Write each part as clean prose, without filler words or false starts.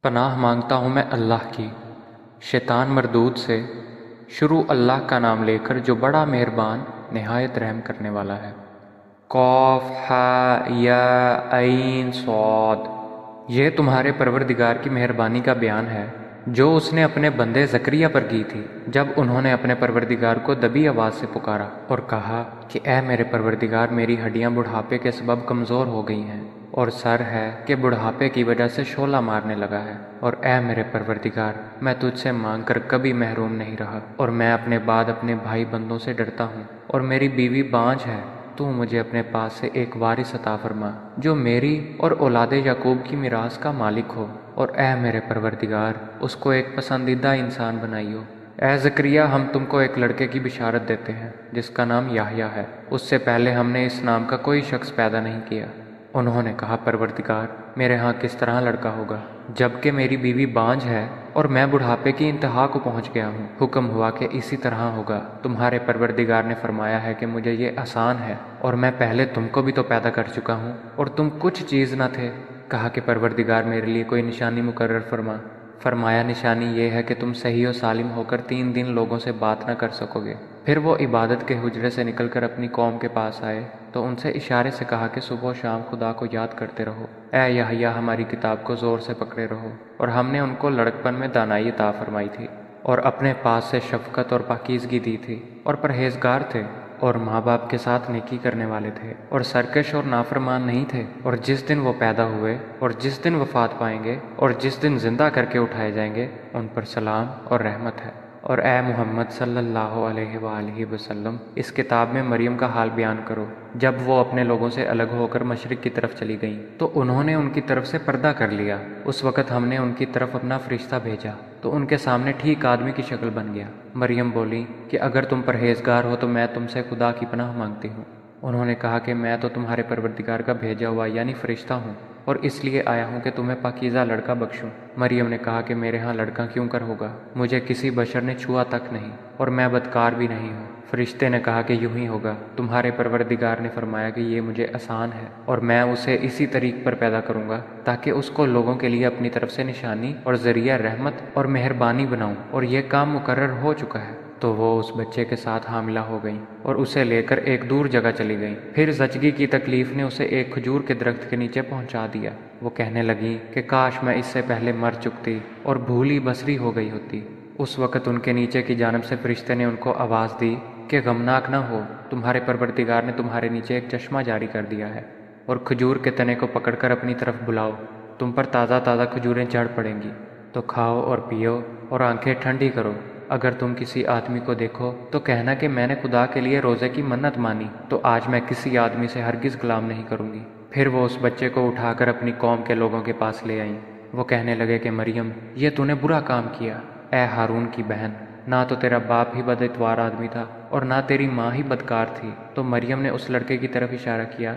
پناہ مانگتا ہوں میں اللہ کی شیطان مردود سے۔ شروع اللہ کا نام لے کر جو بڑا مہربان نہایت رحم کرنے والا ہے۔ قاف ہا یا عین صاد۔ یہ تمہارے پروردگار کی مہربانی کا بیان ہے جو اس نے اپنے بندے زکریا پر کی تھی جب انہوں نے اپنے پروردگار کو دبی آواز سے پکارا اور کہا کہ اے میرے پروردگار، میری ہڈیاں بڑھاپے کے سبب کمزور ہو گئی ہیں اور سر ہے کہ بڑھاپے کی وجہ سے شعلہ مارنے لگا ہے، اور اے میرے پروردگار، میں تجھ سے مانگ کر کبھی محروم نہیں رہا، اور میں اپنے بعد اپنے بھائی بندوں سے ڈرتا ہوں، اور میری بیوی بانجھ ہے۔ تو مجھے اپنے پاس سے ایک وارث عطا فرما جو میری اور اولاد یعقوب کی میراث کا مالک ہو، اور اے میرے پروردگار، اس کو ایک پسندیدہ انسان بنائیو۔ اے زکریا، ہم تم کو ایک لڑکے کی بشارت دیتے ہیں جس کا نام یحییٰ ہے، اس سے پہلے ہم نے اس نام کا کوئی شخص پیدا نہیں کیا۔ انہوں نے کہا، پروردگار، میرے ہاں کس طرح لڑکا ہوگا جبکہ میری بیوی بانجھ ہے اور میں بڑھاپے کی انتہا کو پہنچ گیا ہوں۔ حکم ہوا کہ اسی طرح ہوگا۔ تمہارے پروردگار نے فرمایا ہے کہ مجھے یہ آسان ہے، اور میں پہلے تم کو بھی تو پیدا کر چکا ہوں اور تم کچھ چیز نہ تھے۔ کہا کہ پروردگار، میرے لیے کوئی نشانی مقرر فرما۔ فرمایا، نشانی یہ ہے کہ تم صحیح و سالم ہو کر 3 دن لوگوں سے بات نہ کر سکو گے۔ پھر وہ عبادت کے حجرے سے نکل کر اپنی قوم کے پاس آئے تو ان سے اشارے سے کہا کہ صبح و شام خدا کو یاد کرتے رہو۔ اے یحییٰ، ہماری کتاب کو زور سے پکڑے رہو، اور ہم نے ان کو لڑکپن میں دانائی عطا فرمائی تھی، اور اپنے پاس سے شفقت اور پاکیزگی دی تھی، اور پرہیزگار تھے، اور ماں باپ کے ساتھ نیکی کرنے والے تھے، اور سرکش اور نافرمان نہیں تھے۔ اور جس دن وہ پیدا ہوئے اور جس دن وفات پائیں گے اور جس دن زندہ کر کے اٹھائے جائیں گے، ان پر سلام اور رحمت ہے۔ اور اے محمد صلی اللہ علیہ وآلہ وسلم، اس کتاب میں مریم کا حال بیان کرو۔ جب وہ اپنے لوگوں سے الگ ہو کر مشرق کی طرف چلی گئیں تو انہوں نے ان کی طرف سے پردہ کر لیا۔ اس وقت ہم نے ان کی طرف اپنا فرشتہ بھیجا تو ان کے سامنے ٹھیک آدمی کی شکل بن گیا۔ مریم بولی کہ اگر تم پرہیزگار ہو تو میں تم سے خدا کی پناہ مانگتی ہوں۔ انہوں نے کہا کہ میں تو تمہارے پروردگار کا بھیجا ہوا یعنی فرشتہ ہوں، اور اس لیے آیا ہوں کہ تمہیں پاکیزہ لڑکا بخشوں۔ مریم نے کہا کہ میرے ہاں لڑکا کیوں کر ہوگا، مجھے کسی بشر نے چھوا تک نہیں، اور میں بدکار بھی نہیں ہوں۔ فرشتے نے کہا کہ یوں ہی ہوگا، تمہارے پروردگار نے فرمایا کہ یہ مجھے آسان ہے، اور میں اسے اسی طریق پر پیدا کروں گا تاکہ اس کو لوگوں کے لیے اپنی طرف سے نشانی اور ذریعہ رحمت اور مہربانی بناؤں، اور یہ کام مقرر ہو چکا ہے۔ تو وہ اس بچے کے ساتھ حاملہ ہو گئیں اور اسے لے کر ایک دور جگہ چلی گئیں۔ پھر زچگی کی تکلیف نے اسے ایک کھجور کے درخت کے نیچے پہنچا دیا۔ وہ کہنے لگی کہ کاش میں اس سے پہلے مر چکتی اور بھولی بصری ہو گئی ہوتی۔ اس وقت ان کے نیچے کی جانب سے فرشتے نے ان کو آواز دی کہ غمناک نہ ہو، تمہارے پروردگار نے تمہارے نیچے ایک چشمہ جاری کر دیا ہے، اور کھجور کے تنے کو پکڑ کر اپنی طرف بلاؤ، تم پر تازہ تازہ کھجوریں جھڑ پڑیں گی، تو کھاؤ اور پیو اور آنکھیں ٹھنڈی کرو۔ اگر تم کسی آدمی کو دیکھو تو کہنا کہ میں نے خدا کے لیے روزے کی منت مانی، تو آج میں کسی آدمی سے ہرگز کلام نہیں کروں گی۔ پھر وہ اس بچے کو اٹھا کر اپنی قوم کے لوگوں کے پاس لے آئیں۔ وہ کہنے لگے کہ مریم، یہ تو نے برا کام کیا۔ اے ہارون کی بہن، نہ تو تیرا باپ ہی بد اتوار آدمی تھا اور نہ تیری ماں ہی بدکار تھی۔ تو مریم نے اس لڑکے کی طرف اشارہ کیا۔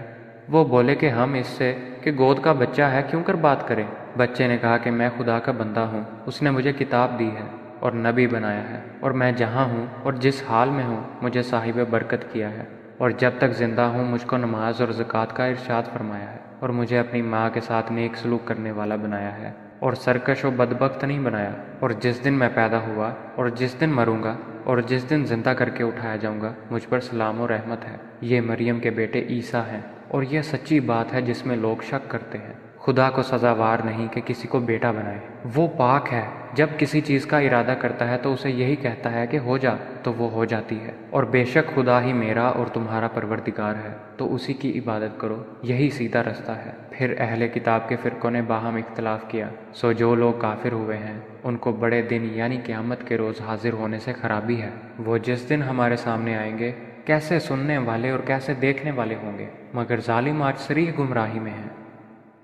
وہ بولے کہ ہم اس سے کہ گود کا بچہ ہے کیوں کر بات کریں۔ بچے نے کہا کہ میں خدا کا بندہ ہوں، اس نے مجھے کتاب دی ہے اور نبی بنایا ہے، اور میں جہاں ہوں اور جس حال میں ہوں مجھے صاحب برکت کیا ہے، اور جب تک زندہ ہوں مجھ کو نماز اور زکوٰۃ کا ارشاد فرمایا ہے، اور مجھے اپنی ماں کے ساتھ نیک سلوک کرنے والا بنایا ہے، اور سرکش و بدبخت نہیں بنایا۔ اور جس دن میں پیدا ہوا اور جس دن مروں گا اور جس دن زندہ کر کے اٹھایا جاؤں گا، مجھ پر سلام و رحمت ہے۔ یہ مریم کے بیٹے عیسیٰ ہیں، اور یہ سچی بات ہے جس میں لوگ شک کرتے ہیں۔ خدا کو سزاوار نہیں کہ کسی کو بیٹا بنائے۔ وہ پاک ہے، جب کسی چیز کا ارادہ کرتا ہے تو اسے یہی کہتا ہے کہ ہو جا تو وہ ہو جاتی ہے۔ اور بے شک خدا ہی میرا اور تمہارا پروردگار ہے، تو اسی کی عبادت کرو، یہی سیدھا رستہ ہے۔ پھر اہل کتاب کے فرقوں نے باہم اختلاف کیا، سو جو لوگ کافر ہوئے ہیں ان کو بڑے دن یعنی قیامت کے روز حاضر ہونے سے خرابی ہے۔ وہ جس دن ہمارے سامنے آئیں گے کیسے سننے والے اور کیسے دیکھنے والے ہوں گے، مگر ظالم آج صریح گمراہی میں ہیں۔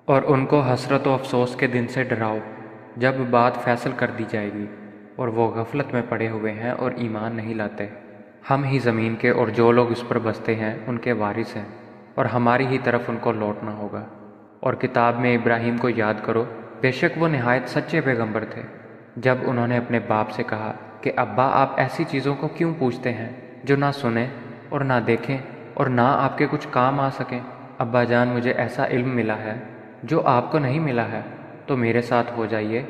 اور ان کو حسرت و افسوس کے دن سے ڈراؤ جب بات فیصل کر دی جائے گی، اور وہ غفلت میں پڑے ہوئے ہیں اور ایمان نہیں لاتے۔ ہم ہی زمین کے اور جو لوگ اس پر بستے ہیں ان کے وارث ہیں، اور ہماری ہی طرف ان کو لوٹنا ہوگا۔ اور کتاب میں ابراہیم کو یاد کرو، بے شک وہ نہایت سچے پیغمبر تھے۔ جب انہوں نے اپنے باپ سے کہا کہ ابا، آپ ایسی چیزوں کو کیوں پوچھتے ہیں جو نہ سنیں اور نہ دیکھیں اور نہ آپ کے کچھ کام آ سکیں؟ ابا جان، مجھے ایسا علم ملا ہے جو آپ کو نہیں ملا ہے، تو میرے ساتھ ہو جائیے،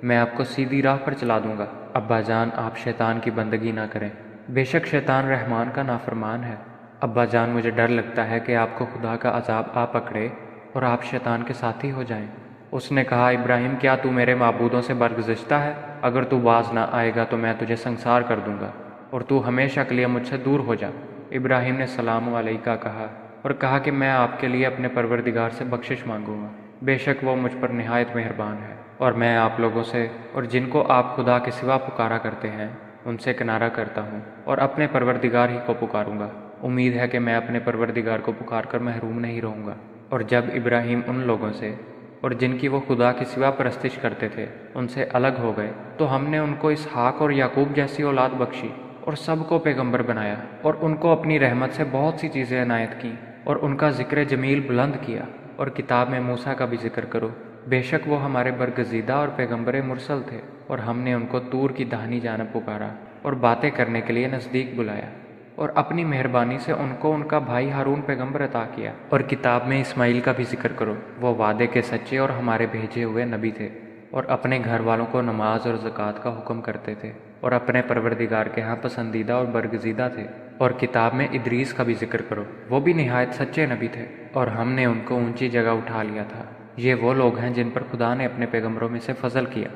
میں آپ کو سیدھی راہ پر چلا دوں گا۔ ابا جان، آپ شیطان کی بندگی نہ کریں، بے شک شیطان رحمان کا نافرمان ہے۔ ابا جان، مجھے ڈر لگتا ہے کہ آپ کو خدا کا عذاب آ پکڑے اور آپ شیطان کے ساتھی ہو جائیں۔ اس نے کہا، ابراہیم، کیا تو میرے معبودوں سے برگزشتہ ہے؟ اگر تو باز نہ آئے گا تو میں تجھے سنسار کر دوں گا اور تو ہمیشہ کے لیے مجھ سے دور ہو جا۔ ابراہیم نے سلام علیکہ کہا اور کہا کہ میں آپ کے لیے اپنے پروردگار سے بخشش مانگوں گا، بے شک وہ مجھ پر نہایت مہربان ہے، اور میں آپ لوگوں سے اور جن کو آپ خدا کے سوا پکارا کرتے ہیں ان سے کنارہ کرتا ہوں اور اپنے پروردگار ہی کو پکاروں گا۔ امید ہے کہ میں اپنے پروردگار کو پکار کر محروم نہیں رہوں گا۔ اور جب ابراہیم ان لوگوں سے اور جن کی وہ خدا کے سوا پرستش کرتے تھے ان سے الگ ہو گئے تو ہم نے ان کو اسحاق اور یعقوب جیسی اولاد بخشی اور سب کو پیغمبر بنایا اور ان کو اپنی رحمت سے بہت سی چیزیں عنایت کیں اور ان کا ذکر جمیل بلند کیا۔ اور کتاب میں موسیٰ کا بھی ذکر کرو، بے شک وہ ہمارے برگزیدہ اور پیغمبر مرسل تھے، اور ہم نے ان کو طور کی داہنی جانب پکارا اور باتیں کرنے کے لیے نزدیک بلایا، اور اپنی مہربانی سے ان کو ان کا بھائی ہارون پیغمبر عطا کیا۔ اور کتاب میں اسماعیل کا بھی ذکر کرو، وہ وعدے کے سچے اور ہمارے بھیجے ہوئے نبی تھے، اور اپنے گھر والوں کو نماز اور زکوٰۃ کا حکم کرتے تھے، اور اپنے پروردگار کے ہاں پسندیدہ اور برگزیدہ تھے۔ اور کتاب میں ادریس کا بھی ذکر کرو، وہ بھی نہایت سچے نبی تھے، اور ہم نے ان کو اونچی جگہ اٹھا لیا تھا۔ یہ وہ لوگ ہیں جن پر خدا نے اپنے پیغمبروں میں سے فضل کیا،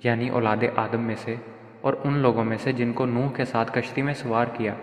یعنی اولاد آدم میں سے، اور ان لوگوں میں سے جن کو نوح کے ساتھ کشتی میں سوار کیا،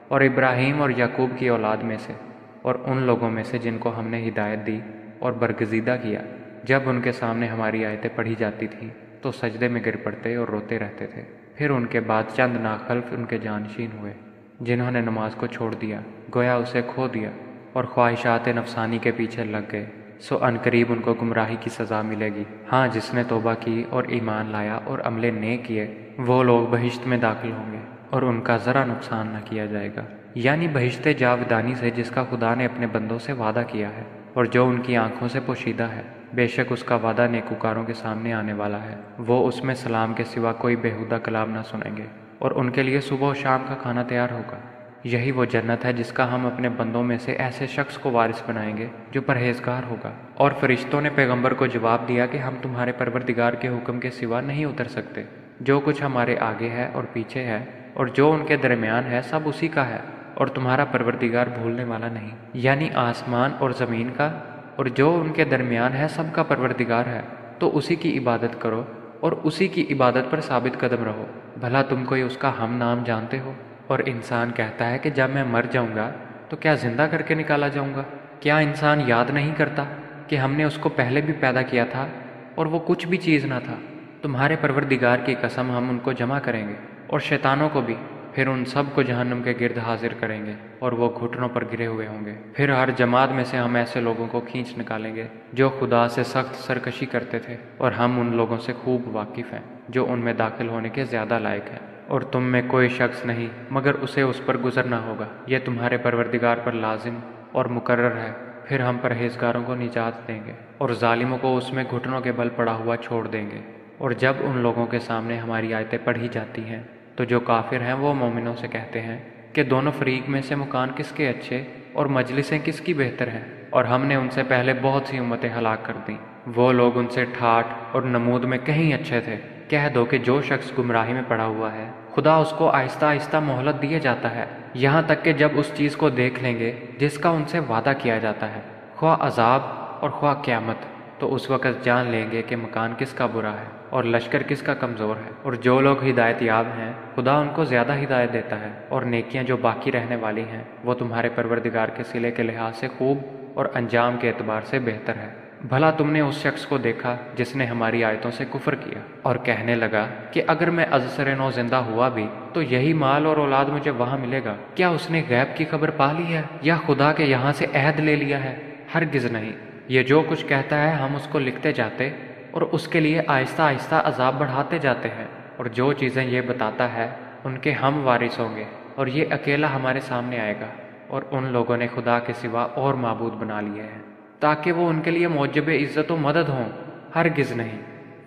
اور ابراہیم اور یعقوب کی اولاد میں سے، اور ان لوگوں میں سے جن کو ہم نے ہدایت دی اور برگزیدہ کیا۔ جب ان کے سامنے ہماری آیتیں پڑھی جاتی تھیں تو سجدے میں گر پڑتے اور روتے رہتے تھے۔ پھر ان کے بعد چند ناخلف ان کے جانشین ہوئے جنہوں نے نماز کو چھوڑ دیا، گویا اسے کھو دیا، اور خواہشات نفسانی کے پیچھے لگ گئے، سو عنقریب ان کو گمراہی کی سزا ملے گی۔ ہاں، جس نے توبہ کی اور ایمان لایا اور عمل نیک کیے، وہ لوگ بہشت میں داخل ہوں گے اور ان کا ذرا نقصان نہ کیا جائے گا، یعنی بہشت جاودانی سے جس کا خدا نے اپنے بندوں سے وعدہ کیا ہے اور جو ان کی آنکھوں سے پوشیدہ ہے۔ بے شک اس کا وعدہ نیکوکاروں کے سامنے آنے والا ہے، وہ اس میں سلام کے سوا کوئی بیہودہ کلام نہ سنیں گے، اور ان کے لیے صبح و شام کا کھانا تیار ہوگا۔ یہی وہ جنت ہے جس کا ہم اپنے بندوں میں سے ایسے شخص کو وارث بنائیں گے جو پرہیزگار ہوگا۔ اور فرشتوں نے پیغمبر کو جواب دیا کہ ہم تمہارے پروردگار کے حکم کے سوا نہیں اتر سکتے، جو کچھ ہمارے آگے ہے اور پیچھے ہے اور جو ان کے درمیان ہے سب اسی کا ہے، اور تمہارا پروردگار بھولنے والا نہیں۔ یعنی آسمان اور زمین کا اور جو ان کے درمیان ہے سب کا پروردگار ہے، تو اسی کی عبادت کرو اور اسی کی عبادت پر ثابت قدم رہو۔ بھلا تم کوئی اس کا ہم نام جانتے ہو؟ اور انسان کہتا ہے کہ جب میں مر جاؤں گا تو کیا زندہ کر کے نکالا جاؤں گا؟ کیا انسان یاد نہیں کرتا کہ ہم نے اس کو پہلے بھی پیدا کیا تھا اور وہ کچھ بھی چیز نہ تھا؟ تمہارے پروردگار کی قسم، ہم ان کو جمع کریں گے اور شیطانوں کو بھی، پھر ان سب کو جہنم کے گرد حاضر کریں گے اور وہ گھٹنوں پر گرے ہوئے ہوں گے۔ پھر ہر جماعت میں سے ہم ایسے لوگوں کو کھینچ نکالیں گے جو خدا سے سخت سرکشی کرتے تھے، اور ہم ان لوگوں سے خوب واقف ہیں جو ان میں داخل ہونے کے زیادہ لائق ہیں۔ اور تم میں کوئی شخص نہیں مگر اسے اس پر گزرنا ہوگا، یہ تمہارے پروردگار پر لازم اور مقرر ہے۔ پھر ہم پرہیزگاروں کو نجات دیں گے اور ظالموں کو اس میں گھٹنوں کے بل پڑا ہوا چھوڑ دیں گے۔ اور جب ان لوگوں کے سامنے ہماری آیتیں پڑھی جاتی ہیں تو جو کافر ہیں وہ مومنوں سے کہتے ہیں کہ دونوں فریق میں سے مکان کس کے اچھے اور مجلسیں کس کی بہتر ہیں، اور ہم نے ان سے پہلے بہت سی امتیں ہلاک کر دیں، وہ لوگ ان سے ٹھاٹھ اور نمود میں کہیں اچھے تھے۔ کہہ دو کہ جو شخص گمراہی میں پڑا ہوا ہے خدا اس کو آہستہ آہستہ مہلت دیے جاتا ہے، یہاں تک کہ جب اس چیز کو دیکھ لیں گے جس کا ان سے وعدہ کیا جاتا ہے، خواہ عذاب اور خواہ قیامت، تو اس وقت جان لیں گے کہ مکان کس کا برا ہے اور لشکر کس کا کمزور ہے۔ اور جو لوگ ہدایت یاب ہیں خدا ان کو زیادہ ہدایت دیتا ہے، اور نیکیاں جو باقی رہنے والی ہیں وہ تمہارے پروردگار کے صلے کے لحاظ سے خوب اور انجام کے اعتبار سے بہتر ہے۔ بھلا تم نے اس شخص کو دیکھا جس نے ہماری آیتوں سے کفر کیا اور کہنے لگا کہ اگر میں ازسر نو زندہ ہوا بھی تو یہی مال اور اولاد مجھے وہاں ملے گا؟ کیا اس نے غیب کی خبر پا لی ہے یا خدا کے یہاں سے عہد لے لیا ہے؟ ہرگز نہیں۔ یہ جو کچھ کہتا ہے ہم اس کو لکھتے جاتے اور اس کے لیے آہستہ آہستہ عذاب بڑھاتے جاتے ہیں، اور جو چیزیں یہ بتاتا ہے ان کے ہم وارث ہوں گے، اور یہ اکیلا ہمارے سامنے آئے گا۔ اور ان لوگوں نے خدا کے سوا اور معبود بنا لیے ہیں تاکہ وہ ان کے لیے موجب عزت و مدد ہوں۔ ہرگز نہیں،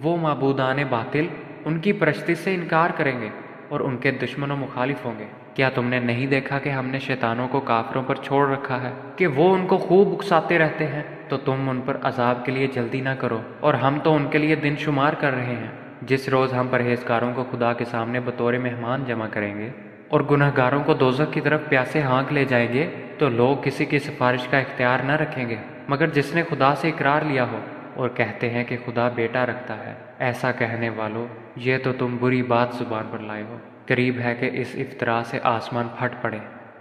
وہ معبودان باطل ان کی پرستی سے انکار کریں گے اور ان کے دشمن و مخالف ہوں گے۔ کیا تم نے نہیں دیکھا کہ ہم نے شیطانوں کو کافروں پر چھوڑ رکھا ہے کہ وہ ان کو خوب اکساتے رہتے ہیں تو تم ان پر عذاب کے لیے جلدی نہ کرو، اور ہم تو ان کے لیے دن شمار کر رہے ہیں۔ جس روز ہم پرہیزگاروں کو خدا کے سامنے بطور مہمان جمع کریں گے اور گنہگاروں کو دوزخ کی طرف پیاسے ہانک لے جائیں گے، تو لوگ کسی کی سفارش کا اختیار نہ رکھیں گے مگر جس نے خدا سے اقرار لیا ہو، اور کہتے ہیں کہ خدا بیٹا رکھتا ہے۔ ایسا کہنے والو، یہ تو تم بری بات زبان پر لائے ہو۔ قریب ہے کہ اس افطرا سے آسمان پھٹ پڑے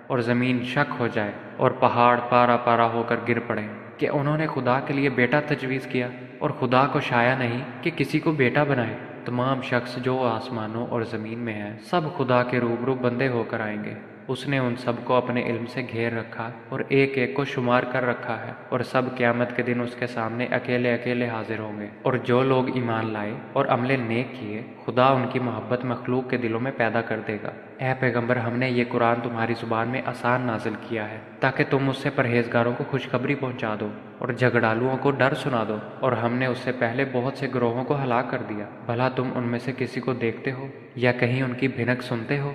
اور زمین شک ہو جائے اور پہاڑ پارا پارا ہو کر گر پڑے کہ انہوں نے خدا کے لیے بیٹا تجویز کیا، اور خدا کو شایع نہیں کہ کسی کو بیٹا بنائے۔ تمام شخص جو آسمانوں اور زمین میں ہیں سب خدا کے روبرو بندے ہو کر آئیں گے۔ اس نے ان سب کو اپنے علم سے گھیر رکھا اور ایک ایک کو شمار کر رکھا ہے، اور سب قیامت کے دن اس کے سامنے اکیلے اکیلے حاضر ہوں گے۔ اور جو لوگ ایمان لائے اور عمل نیک کیے، خدا ان کی محبت مخلوق کے دلوں میں پیدا کر دے گا۔ اے پیغمبر، ہم نے یہ قرآن تمہاری زبان میں آسان نازل کیا ہے تاکہ تم اس سے پرہیزگاروں کو خوشخبری پہنچا دو اور جھگڑالوؤں کو ڈر سنا دو، اور ہم نے اس سے پہلے بہت سے گروہوں کو ہلاک کر دیا۔ بھلا تم ان میں سے کسی کو دیکھتے ہو یا کہیں ان کی بھنک سنتے ہو؟